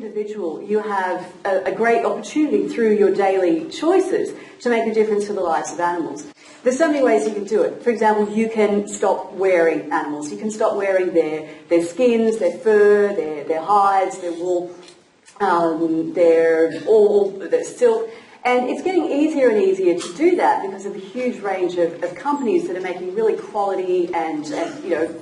individual, you have a great opportunity through your daily choices to make a difference to the lives of animals. There's so many ways you can do it. For example, you can stop wearing animals. You can stop wearing their skins, their fur, their hides, their wool, their silk. And it's getting easier and easier to do that because of the huge range of companies that are making really quality and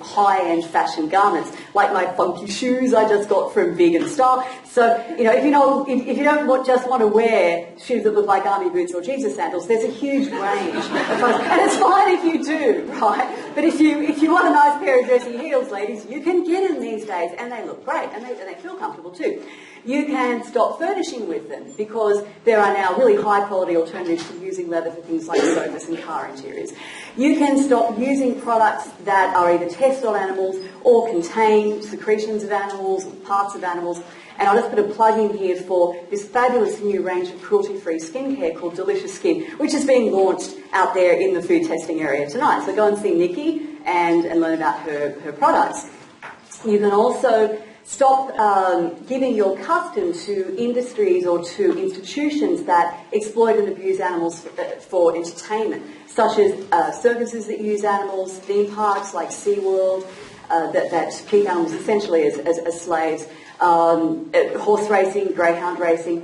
high-end fashion garments, like my funky shoes I just got from Vegan Style. So, if you don't just want to wear shoes that look like army boots or Jesus sandals, there's a huge range of products. And it's fine if you do, right? But if you want a nice pair of dressy heels, ladies, you can get them these days, and they look great, and they feel comfortable too. You can stop furnishing with them because there are now really high-quality alternatives to using leather for things like sofas and car interiors. You can stop using products that are either tested on animals or contain secretions of animals or parts of animals. And I'll just put a plug in here for this fabulous new range of cruelty-free skincare called Delicious Skin, which is being launched out there in the food testing area tonight. So go and see Nikki and learn about her products. You can also stop giving your custom to industries or to institutions that exploit and abuse animals for entertainment, such as circuses that use animals, theme parks like SeaWorld that keep animals essentially as slaves, horse racing, greyhound racing.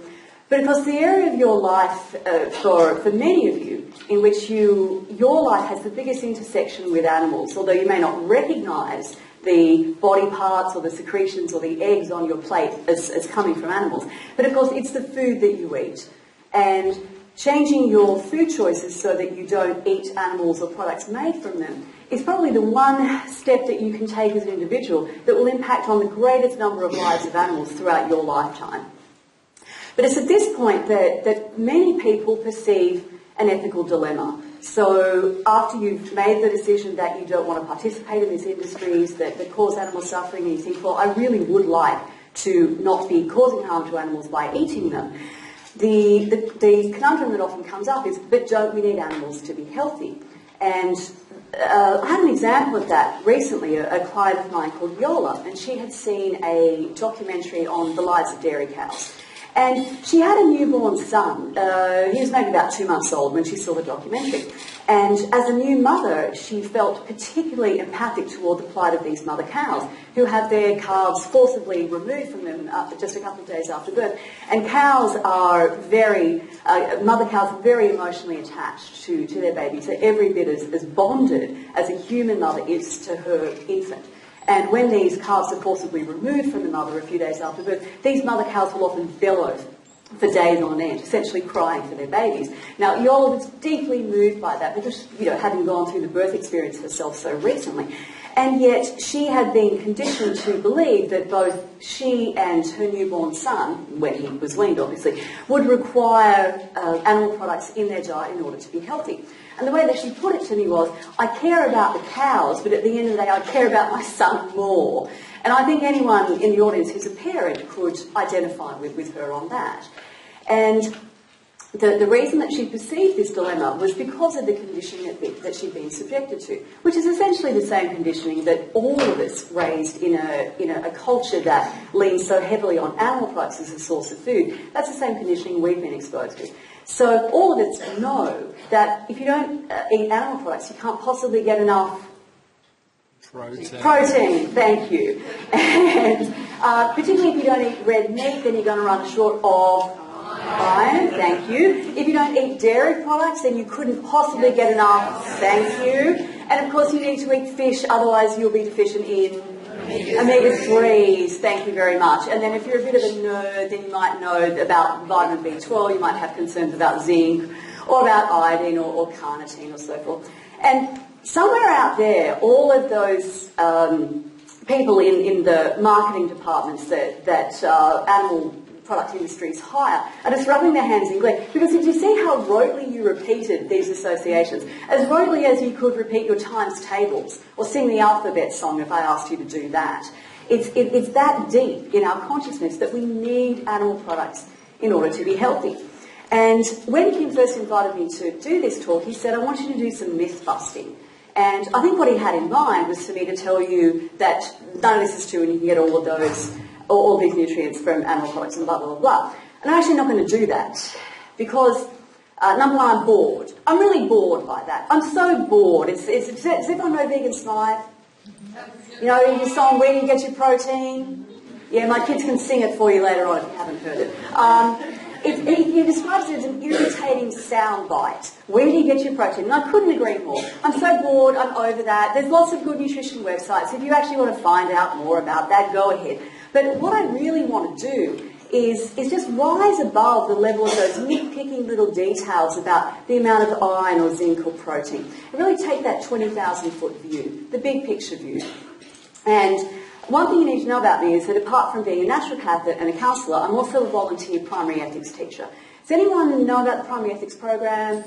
But of course the area of your life, for many of you, in which your life has the biggest intersection with animals, although you may not recognise the body parts or the secretions or the eggs on your plate as coming from animals. But of course it's the food that you eat. And changing your food choices so that you don't eat animals or products made from them is probably the one step that you can take as an individual that will impact on the greatest number of lives of animals throughout your lifetime. But it's at this point that many people perceive an ethical dilemma. So after you've made the decision that you don't want to participate in these industries that cause animal suffering, and you think, well, I really would like to not be causing harm to animals by eating them, the conundrum that often comes up is, but don't we need animals to be healthy? And I had an example of that recently, a client of mine called Yola, and she had seen a documentary on the lives of dairy cows. And she had a newborn son. He was maybe about 2 months old when she saw the documentary. And as a new mother, she felt particularly empathic toward the plight of these mother cows who have their calves forcibly removed from them just a couple of days after birth. And cows are mother cows are very emotionally attached to their babies. They're every bit as bonded as a human mother is to her infant. And when these calves are forcibly removed from the mother a few days after birth, these mother cows will often bellow for days on end, essentially crying for their babies. Now, Yola was deeply moved by that because, having gone through the birth experience herself so recently. And yet she had been conditioned to believe that both she and her newborn son, when he was weaned obviously, would require animal products in their diet in order to be healthy. And the way that she put it to me was, I care about the cows, but at the end of the day I care about my son more. And I think anyone in the audience who's a parent could identify with her on that. And the reason that she perceived this dilemma was because of the conditioning that she'd been subjected to, which is essentially the same conditioning that all of us raised in a culture that leans so heavily on animal products as a source of food. That's the same conditioning we've been exposed to. So all of us know that if you don't eat animal products, you can't possibly get enough protein, thank you. And particularly if you don't eat red meat, then you're going to run short of iron, thank you. If you don't eat dairy products, then you couldn't possibly get enough, thank you. And of course you need to eat fish, otherwise you'll be deficient in omega-3s, thank you very much. And then if you're a bit of a nerd, then you might know about vitamin B12, you might have concerns about zinc, or about iodine or carnitine or so forth. And somewhere out there, all of those people in the marketing departments that animal product industries hire are just rubbing their hands in glee. Because did you see how rotely you repeated these associations? As rotely as you could repeat your times tables or sing the alphabet song if I asked you to do that. It's that deep in our consciousness that we need animal products in order to be healthy. And when Kim first invited me to do this talk, he said, I want you to do some myth busting. And I think what he had in mind was for me to tell you that none of this is true and you can get all of those all these nutrients from animal products and blah, blah, blah, blah. And I'm actually not going to do that because, number one, I'm bored. I'm really bored by that. I'm so bored. Does everyone know Vegan Smile? You know your song, Where Do You Get Your Protein? Yeah, my kids can sing it for you later on if you haven't heard it. He describes it as an irritating sound bite. Where do you get your protein? And I couldn't agree more. I'm so bored, I'm over that. There's lots of good nutrition websites. If you actually want to find out more about that, go ahead. But what I really want to do is just rise above the level of those nitpicking little details about the amount of iron or zinc or protein. And really take that 20,000-foot view, the big picture view. And one thing you need to know about me is that apart from being a naturopath and a counsellor, I'm also a volunteer primary ethics teacher. Does anyone know about the primary ethics program?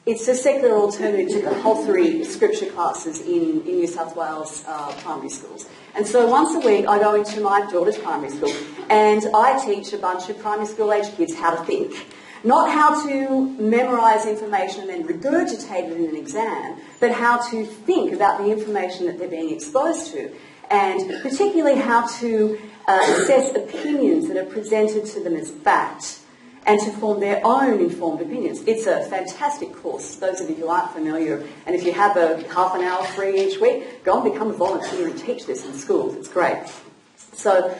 It's a secular alternative to compulsory scripture classes in New South Wales primary schools. And so once a week I go into my daughter's primary school and I teach a bunch of primary school age kids how to think. Not how to memorise information and then regurgitate it in an exam, but how to think about the information that they're being exposed to. And particularly how to assess opinions that are presented to them as fact and to form their own informed opinions. It's a fantastic course, those of you who aren't familiar. And if you have a half an hour free each week, go and become a volunteer and teach this in schools. It's great. So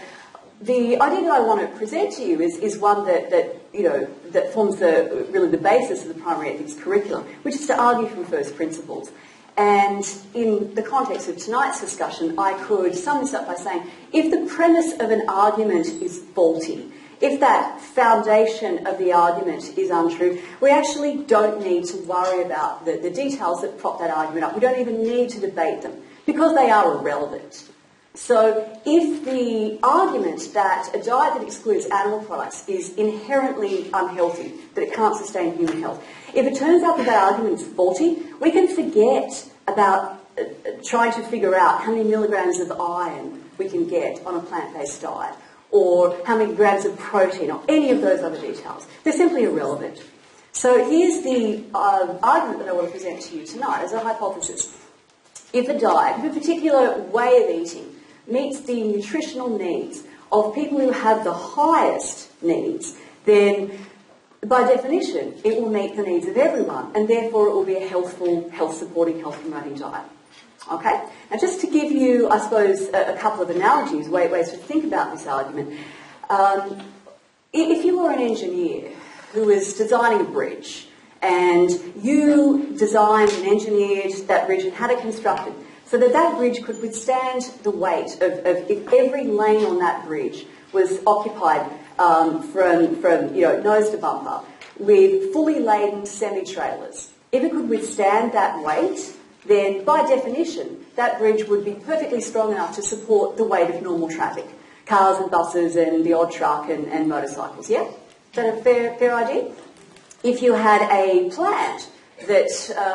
the idea that I want to present to you is one that forms really the basis of the primary ethics curriculum, which is to argue from first principles. And in the context of tonight's discussion, I could sum this up by saying, if the premise of an argument is faulty, if that foundation of the argument is untrue, we actually don't need to worry about the details that prop that argument up. We don't even need to debate them because they are irrelevant. So if the argument that a diet that excludes animal products is inherently unhealthy, that it can't sustain human health, if it turns out that that argument is faulty, we can forget about trying to figure out how many milligrams of iron we can get on a plant-based diet, or how many grams of protein, or any of those other details. They're simply irrelevant. So here's the argument that I want to present to you tonight as a hypothesis. If a diet, if a particular way of eating, meets the nutritional needs of people who have the highest needs, then by definition it will meet the needs of everyone, and therefore it will be a healthful, health-supporting, health-promoting diet. Okay? Now just to give you, I suppose, a couple of analogies, ways to think about this argument. If you were an engineer who was designing a bridge, and you designed and engineered that bridge and had it constructed so that that bridge could withstand the weight of if every lane on that bridge was occupied from nose to bumper with fully laden semi-trailers. If it could withstand that weight, then by definition that bridge would be perfectly strong enough to support the weight of normal traffic, cars and buses and the odd truck and motorcycles. Yeah? Is that a fair idea? If you had a plant that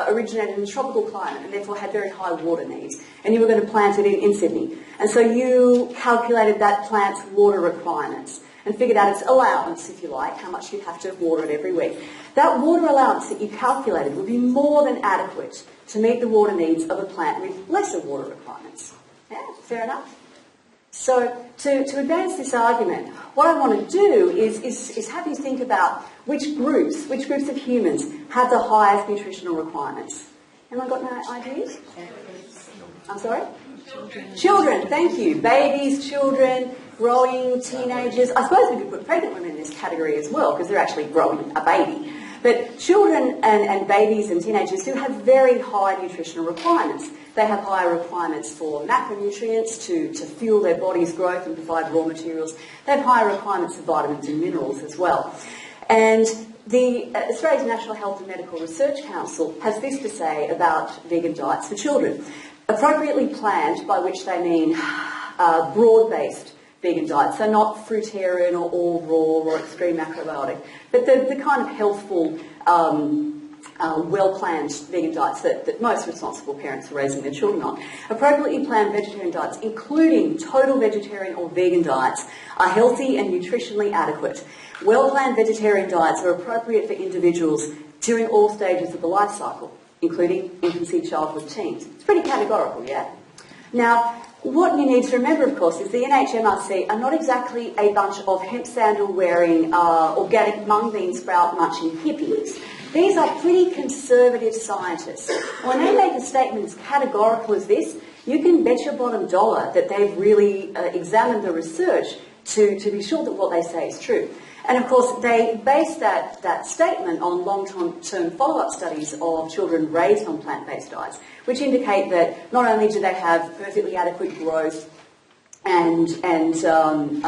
originated in a tropical climate and therefore had very high water needs, and you were going to plant it in Sydney, and so you calculated that plant's water requirements and figured out its allowance, if you like, how much you'd have to water it every week. That water allowance that you calculated would be more than adequate to meet the water needs of a plant with lesser water requirements. Yeah, fair enough? So to advance this argument, what I want to do is have you think about which groups of humans have the highest nutritional requirements. Anyone got no ideas? I'm sorry? Children, thank you. Babies, children, growing teenagers. I suppose we could put pregnant women in this category as well because they're actually growing a baby. But children and babies and teenagers do have very high nutritional requirements. They have higher requirements for macronutrients to fuel their body's growth and provide raw materials. They have higher requirements for vitamins and minerals as well. And the Australia's National Health and Medical Research Council has this to say about vegan diets for children. Appropriately planned, by which they mean broad-based vegan diets, so not fruitarian or all raw or extreme macrobiotic, but the kind of healthful, well-planned vegan diets that most responsible parents are raising their children on. Appropriately planned vegetarian diets, including total vegetarian or vegan diets, are healthy and nutritionally adequate. Well-planned vegetarian diets are appropriate for individuals during all stages of the life cycle, including infancy, childhood, teens. It's pretty categorical, yeah? Now, What you need to remember, of course, is the NHMRC are not exactly a bunch of hemp sandal wearing, organic mung bean sprout munching hippies. These are pretty conservative scientists. When they make a statement as categorical as this, you can bet your bottom dollar that they've really examined the research to be sure that what they say is true. And of course, they base that statement on long-term follow-up studies of children raised on plant-based diets, which indicate that not only do they have perfectly adequate growth and in terms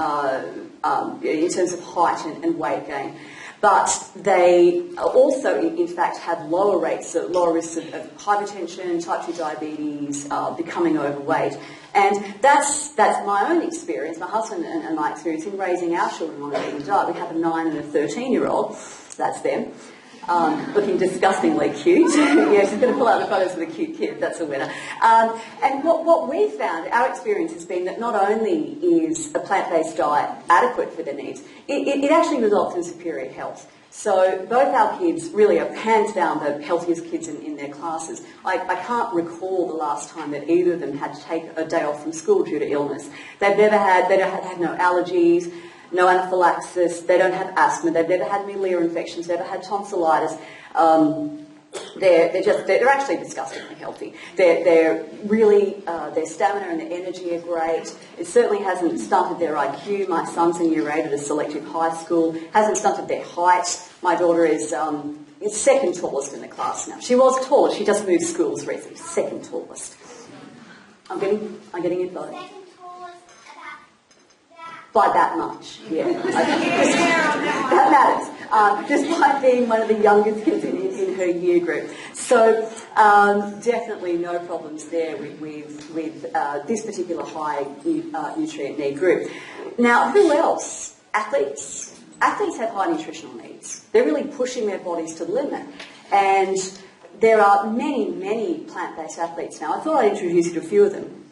of height and weight gain, but they also, in fact, have lower risks of hypertension, type 2 diabetes, becoming overweight. And that's my own experience, my husband and my experience in raising our children on a vegan diet. We have a 9 and a 13-year-old, that's them, looking disgustingly cute. Yeah, she's going to pull out the photos of the cute kid, that's a winner. And what we've found, our experience has been that not only is a plant-based diet adequate for their needs, it actually results in superior health. So both our kids really are hands down the healthiest kids in their classes. I can't recall the last time that either of them had to take a day off from school due to illness. They don't have no allergies, no anaphylaxis, they don't have asthma, they've never had middle ear infections, never had tonsillitis. They're actually disgustingly healthy. They're really, their stamina and their energy are great. It certainly hasn't stunted their IQ. My son's in year 8 at a selective high school. Hasn't stunted their height. My daughter is second tallest in the class now. She was tall. She just moved schools recently. Second tallest. I'm getting it though. Second tallest By that much, yeah. That matters. Despite being one of the youngest kids in her year group. So definitely no problems there with this particular high nutrient need group. Now, who else? Athletes. Athletes have high nutritional needs. They're really pushing their bodies to the limit. And there are many, many plant-based athletes now. I thought I'd introduce you to a few of them.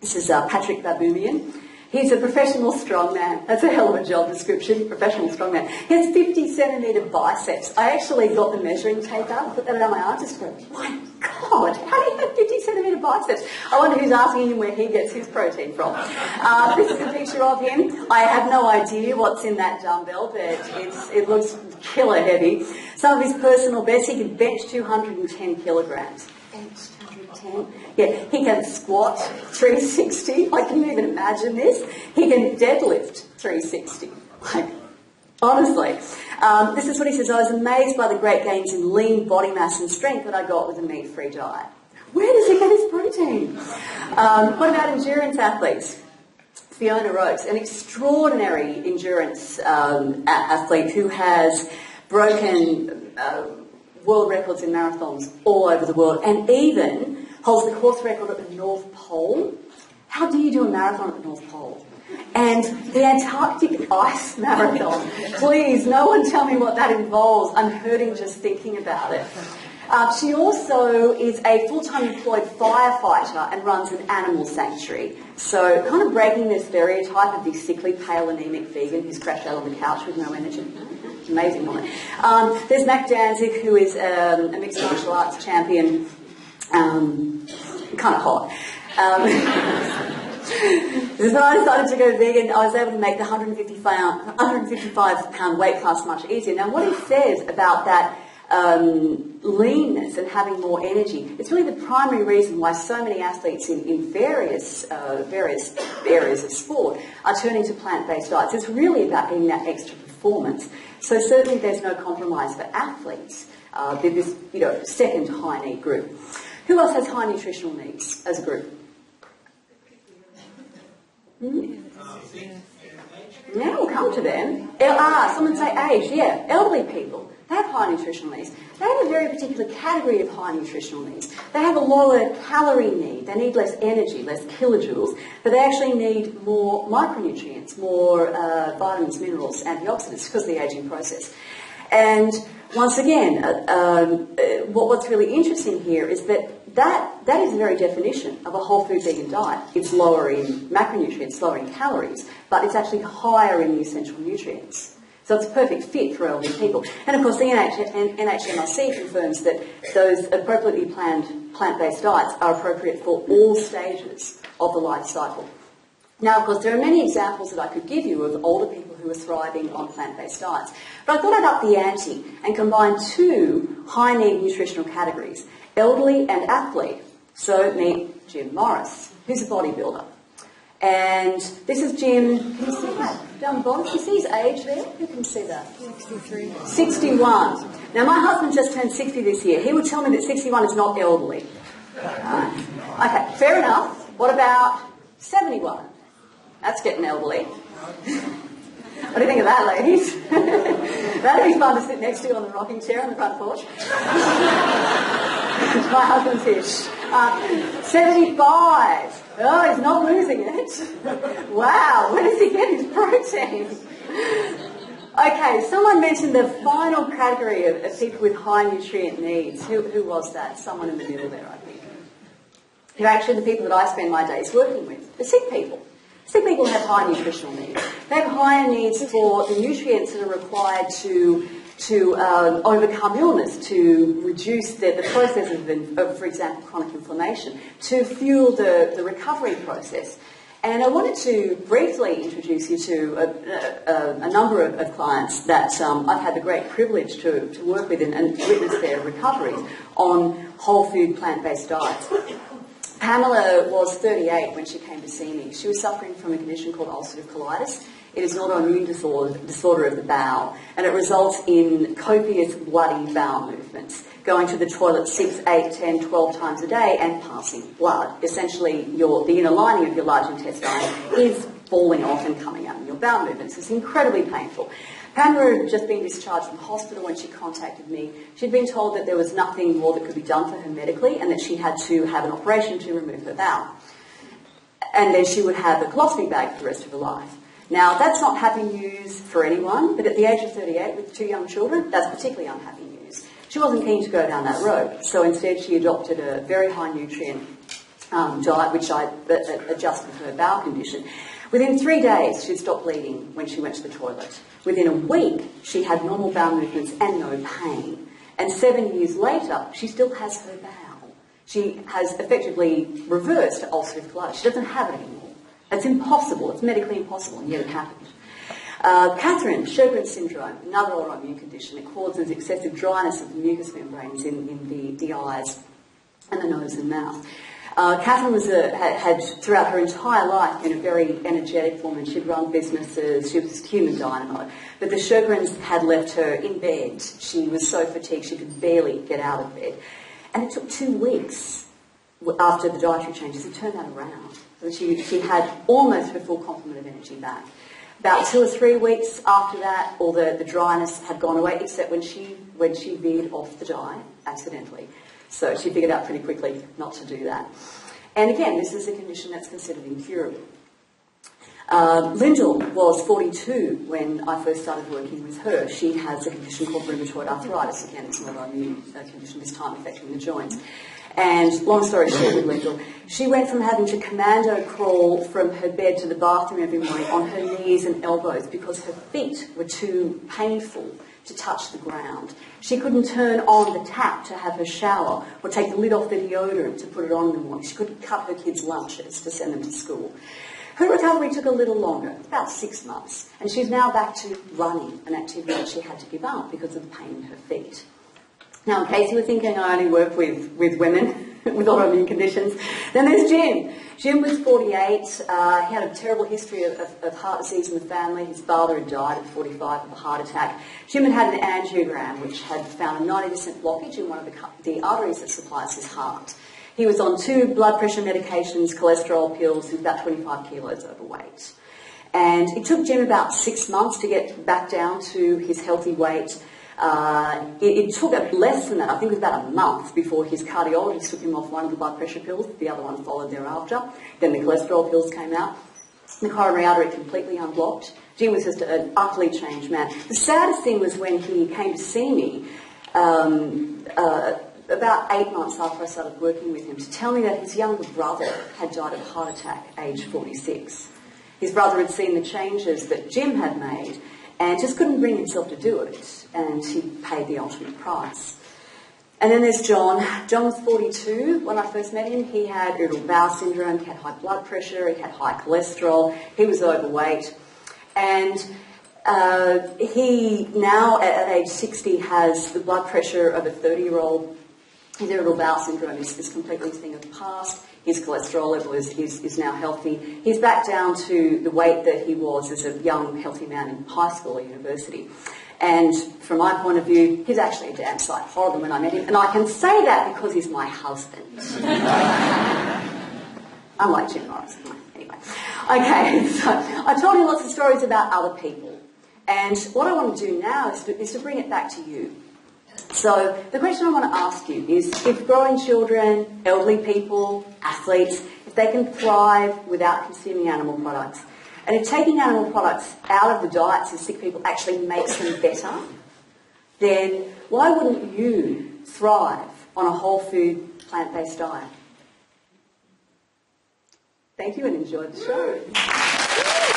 This is Patrick Baboumian. He's a professional strongman. That's a hell of a job description, professional strongman. He has 50-centimetre biceps. I actually got the measuring tape out and put that on my arm just to go, my God, how do you have 50-centimetre biceps? I wonder who's asking him where he gets his protein from. This is a picture of him. I have no idea what's in that dumbbell, but it looks killer heavy. Some of his personal bests, he can bench 210 kilograms. Bench 210? Yeah, he can squat 360. I can't even imagine this. He can deadlift 360. Like, honestly. This is what he says. I was amazed by the great gains in lean body mass and strength that I got with a meat-free diet. Where does he get his protein? What about endurance athletes? Fiona Rokes, an extraordinary endurance athlete who has broken world records in marathons all over the world and even holds the course record at the North Pole. How do you do a marathon at the North Pole? And the Antarctic Ice Marathon. Please, no one tell me what that involves. I'm hurting just thinking about it. She also is a full-time employed firefighter and runs an animal sanctuary. So kind of breaking the stereotype of the sickly, pale, anemic vegan who's crashed out on the couch with no energy. Amazing woman. There's Mac Danzig, who is a mixed martial arts champion. Kind of hot. When I decided to go vegan, I was able to make the 155-pound weight class much easier. Now, what he says about that leanness and having more energy, it's really the primary reason why so many athletes in various areas of sport are turning to plant-based diets. It's really about getting that extra performance. So certainly there's no compromise for athletes. They're this second high need group. Who else has high nutritional needs as a group? Now we'll come to them. Someone say age. Yeah, elderly people. They have high nutritional needs. They have a very particular category of high nutritional needs. They have a lower calorie need. They need less energy, less kilojoules, but they actually need more micronutrients, more vitamins, minerals, antioxidants because of the aging process. And once again, what's really interesting here is that is the very definition of a whole food vegan diet. It's lower in macronutrients, lower in calories, but it's actually higher in the essential nutrients. So it's a perfect fit for elderly people. And of course the NHMRC confirms that those appropriately planned plant-based diets are appropriate for all stages of the life cycle. Now, of course, there are many examples that I could give you of older people who are thriving on plant-based diets. But I thought I'd up the ante and combine two high-need nutritional categories, elderly and athlete. So meet Jim Morris, who's a bodybuilder. And this is Jim, can you see that down the bottom? Can you see his age there? Who can see that? 63. 61. Now, my husband just turned 60 this year. He would tell me that 61 is not elderly. Okay, fair enough. What about 71? That's getting elderly. What do you think of that, ladies? That'd be fun to sit next to you on the rocking chair on the front porch. My husband's ish. 75. Oh, he's not losing it. Wow, where does he get his protein? Okay, someone mentioned the final category of people with high nutrient needs. Who was that? Someone in the middle there, I think. Who are actually the people that I spend my days working with. The sick people. Sick people have high nutritional needs. They have higher needs for the nutrients that are required to overcome illness, to reduce the process of, for example, chronic inflammation, to fuel the recovery process. And I wanted to briefly introduce you to a number of clients that I've had the great privilege to work with and witness their recoveries on whole food plant-based diets. Pamela was 38 when she came to see me. She was suffering from a condition called ulcerative colitis. It is an autoimmune disorder of the bowel, and it results in copious bloody bowel movements, going to the toilet 6, 8, 10, 12 times a day and passing blood. Essentially, the inner lining of your large intestine is falling off and coming out in your bowel movements. It's incredibly painful. Pamela had just been discharged from hospital when she contacted me. She'd been told that there was nothing more that could be done for her medically and that she had to have an operation to remove her bowel. And then she would have a colostomy bag for the rest of her life. Now, that's not happy news for anyone, but at the age of 38 with 2 young children, that's particularly unhappy news. She wasn't keen to go down that road, so instead she adopted a very high nutrient diet, which I adjusted for her bowel condition. Within 3 days, she'd stopped bleeding when she went to the toilet. Within a week, she had normal bowel movements and no pain. And 7 years later, she still has her bowel. She has effectively reversed ulcerative colitis. She doesn't have it anymore. It's impossible. It's medically impossible, and yet it happened. Catherine, Sjögren's syndrome, another autoimmune condition. It causes excessive dryness of the mucous membranes in the eyes and the nose and mouth. Catherine had throughout her entire life been a very energetic woman. She'd run businesses. She was human dynamo. But the Sjögren's had left her in bed. She was so fatigued she could barely get out of bed. And it took 2 weeks after the dietary changes to turn that around. So she had almost her full complement of energy back. About 2 or 3 weeks after that, all the dryness had gone away, except when she veered off the diet accidentally. So she figured out pretty quickly not to do that. And again, this is a condition that's considered incurable. Lyndall was 42 when I first started working with her. She has a condition called rheumatoid arthritis. Again, it's an autoimmune condition, this time affecting the joints. And long story short with Lyndall, she went from having to commando crawl from her bed to the bathroom every morning on her knees and elbows because her feet were too painful to touch the ground. She couldn't turn on the tap to have her shower or take the lid off the deodorant to put it on in the morning. She couldn't cut her kids' lunches to send them to school. Her recovery took a little longer, about 6 months, and she's now back to running, an activity that she had to give up because of the pain in her feet. Now, in case you were thinking I only work with women with autoimmune conditions, then there's Jim. Jim was 48. He had a terrible history of heart disease in the family. His father had died at 45 of a heart attack. Jim had had an angiogram which had found a 90% blockage in one of the arteries that supplies his heart. He was on 2 blood pressure medications, cholesterol pills. He was about 25 kilos overweight. And it took Jim about 6 months to get back down to his healthy weight. It took less than that. I think it was about a month before his cardiologist took him off one of the blood pressure pills. The other one followed thereafter. Then the cholesterol pills came out. The coronary artery completely unblocked. Jim was just an utterly changed man. The saddest thing was when he came to see me about 8 months after I started working with him to tell me that his younger brother had died of a heart attack, age 46. His brother had seen the changes that Jim had made, and just couldn't bring himself to do it, and he paid the ultimate price. And then there's John. John was 42 when I first met him. He had irritable bowel syndrome, he had high blood pressure, he had high cholesterol, he was overweight. And he now, at age 60, has the blood pressure of a 30-year-old. His irritable bowel syndrome is completely a thing of the past. His cholesterol level is now healthy. He's back down to the weight that he was as a young, healthy man in high school or university. And from my point of view, he's actually a damn sight hotter than when I met him. And I can say that because he's my husband. Unlike Jim Morris. Anyway. Okay, so I told you lots of stories about other people. And what I want to do now is to bring it back to you. So the question I want to ask you is, if growing children, elderly people, athletes, if they can thrive without consuming animal products, and if taking animal products out of the diets of sick people actually makes them better, then why wouldn't you thrive on a whole food, plant-based diet? Thank you and enjoy the show.